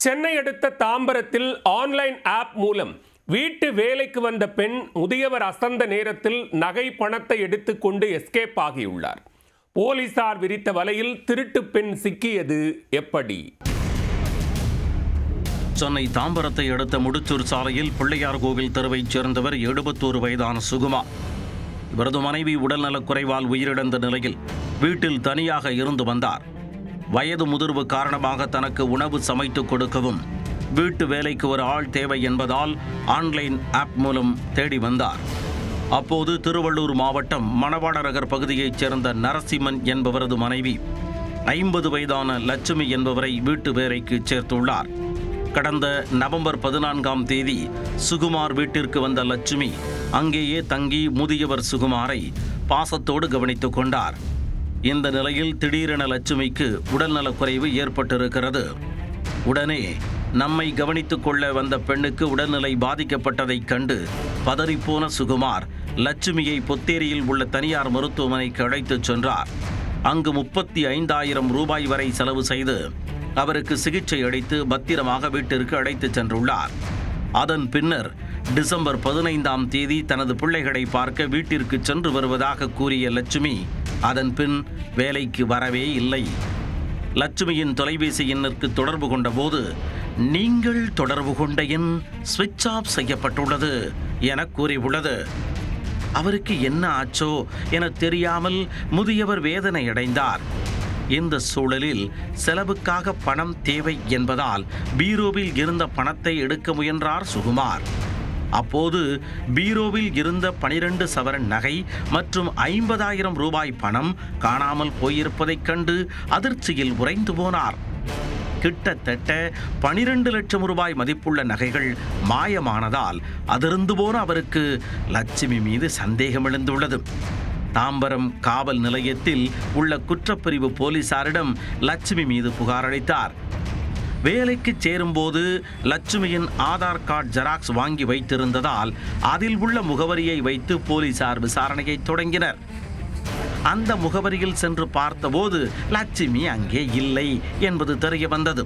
சென்னை அடுத்த தாம்பரத்தில் online app மூலம் வீட்டு வேலைக்கு வந்த பெண் முதியவர் அசந்த நேரத்தில் நகை பணத்தை எடுத்துக்கொண்டு எஸ்கேப் ஆகியுள்ளார். போலீசார் விரித்த வலையில் திருட்டு பெண் சிக்கியது எப்படி? சென்னை தாம்பரத்தை அடுத்த முடிச்சூர் சாலையில் பிள்ளையார் கோவில் தெருவைச் சேர்ந்தவர் 71 வயதான சுகுமார். இவரது மனைவி உடல்நலக் குறைவால் உயிரிழந்த நிலையில் வீட்டில் தனியாக இருந்து வந்தார். வயது முதிர்வு காரணமாக தனக்கு உணவு சமைத்து கொடுக்கவும் வீட்டு வேலைக்கு ஒரு ஆள் தேவை என்பதால் ஆன்லைன் ஆப் மூலம் தேடி வந்தார். அப்போது திருவள்ளூர் மாவட்டம் மணவாள நகர் பகுதியைச் சேர்ந்த நரசிம்மன் என்பவரது மனைவி 50 வயதான லட்சுமி என்பவரை வீட்டு வேலைக்கு சேர்த்துள்ளார். கடந்த நவம்பர் 14ஆம் தேதி சுகுமார் வீட்டிற்கு வந்த லட்சுமி அங்கேயே தங்கி முதியவர் சுகுமாரை பாசத்தோடு கவனித்துக் கொண்டார். இந்த நிலையில் திடீரென லட்சுமிக்கு உடல்நலக்குறைவு ஏற்பட்டிருக்கிறது. உடனே நம்மை கவனித்துக் கொள்ள வந்த பெண்ணுக்கு உடல்நிலை பாதிக்கப்பட்டதைக் கண்டு பதறிப்போன சுகுமார் லட்சுமியை பொத்தேரியில் உள்ள தனியார் மருத்துவமனைக்கு அழைத்துச் சென்றார். அங்கு 35,000 ரூபாய் வரை செலவு செய்து அவருக்கு சிகிச்சை அளித்து பத்திரமாக வீட்டிற்கு அழைத்துச் சென்றுள்ளார். அதன் பின்னர் டிசம்பர் 15ஆம் தேதி தனது பிள்ளைகளை பார்க்க வீட்டிற்கு சென்று வருவதாக கூறிய லட்சுமி அதன் பின் வேலைக்கு வரவே இல்லை. லட்சுமியின் தொலைபேசி எண்ணிற்கு தொடர்பு கொண்ட போது நீங்கள் தொடர்பு கொண்ட எண் ஸ்விட்ச் ஆஃப் செய்யப்பட்டுள்ளது என கூறியுள்ளது. அவருக்கு என்ன ஆச்சோ என தெரியாமல் முதியவர் வேதனை அடைந்தார். இந்த சூழலில் செலவுக்காக பணம் தேவை என்பதால் பீரோவில் இருந்த பணத்தை எடுக்க முயன்றார் சுகுமார். அப்போது பீரோவில் இருந்த 12 சவரன் நகை மற்றும் 50,000 ரூபாய் பணம் காணாமல் போயிருப்பதைக் கண்டு அதிர்ச்சியில் உறைந்து போனார். கிட்டத்தட்ட 12 லட்சம் ரூபாய் மதிப்புள்ள நகைகள் மாயமானதால் அதிர்ந்து போன அவருக்கு லட்சுமி மீது சந்தேகம் எழுந்துள்ளது. தாம்பரம் காவல் நிலையத்தில் உள்ள குற்றப்பிரிவு போலீசாரிடம் லட்சுமி மீது புகார் அளித்தார். வேலைக்கு சேரும்போது லட்சுமியின் ஆதார் கார்டு ஜெராக்ஸ் வாங்கி வைத்திருந்ததால் அதில் உள்ள முகவரியை வைத்து போலீசார் விசாரணையை தொடங்கினர். அந்த முகவரியில் சென்று பார்த்தபோது லட்சுமி அங்கே இல்லை என்பது தெரிய வந்தது.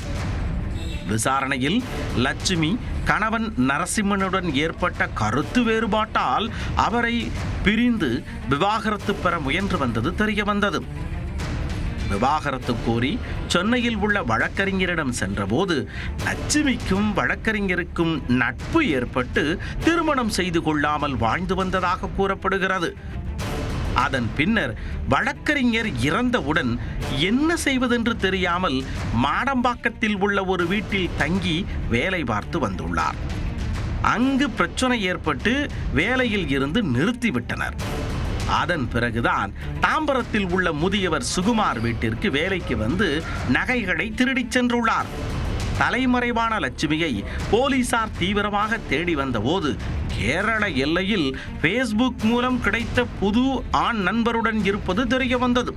விசாரணையில் லட்சுமி கணவன் நரசிம்மனுடன் ஏற்பட்ட கருத்து வேறுபாட்டால் அவரை பிரிந்து விவாகரத்து பெற முயன்று வந்தது தெரிய வந்தது. விவாகரத்து கோரி சென்னையில் உள்ள வழக்கறிஞரிடம் சென்றபோது லட்சுமிக்கும் வழக்கறிஞருக்கும் நட்பு ஏற்பட்டு திருமணம் செய்து கொள்ளாமல் வாழ்ந்து வந்ததாக கூறப்படுகிறது. அதன் பின்னர் வழக்கறிஞர் இறந்தவுடன் என்ன செய்வதென்று தெரியாமல் மாடம்பாக்கத்தில் உள்ள ஒரு வீட்டில் தங்கி வேலை பார்த்து வந்துள்ளார். அங்கு பிரச்சனை ஏற்பட்டு வேலையில் இருந்து நிறுத்திவிட்டனர். அதன் பிறகுதான் தாம்பரத்தில் உள்ள முதியவர் சுகுமார் வீட்டிற்கு வேலைக்கு வந்து நகைகளை திருடிச் சென்றுள்ளார். தலைமறைவான லட்சுமியை போலீசார் தீவிரமாக தேடி வந்தபோது கேரள எல்லையில் ஃபேஸ்புக் மூலம் கிடைத்த புது ஆண் நண்பருடன் இருப்பது தெரிய வந்தது.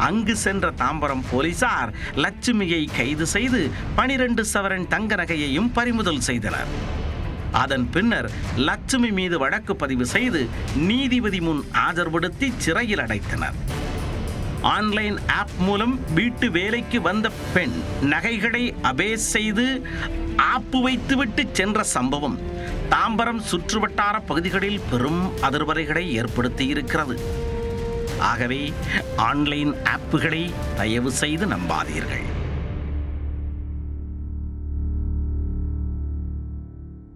அங்கு சென்ற தாம்பரம் போலீசார் லட்சுமியை கைது செய்து 12 சவரன் தங்க நகையையும் பறிமுதல் செய்தனர். அதன் பின்னர் லட்சுமி மீது வழக்கு பதிவு செய்து நீதிபதி முன் ஆஜர்படுத்தி சிறையில் அடைத்தனர். ஆன்லைன் ஆப் மூலம் வீட்டு வேலைக்கு வந்த பெண் நகைகளை அபேஸ் செய்து ஆப்பு வைத்துவிட்டு சென்ற சம்பவம் தாம்பரம் சுற்றுவட்டார பகுதிகளில் பெரும் அதிர்வலைகளை ஏற்படுத்தி இருக்கிறது. ஆகவே ஆன்லைன் ஆப்புகளை தயவு செய்து நம்பாதீர்கள்.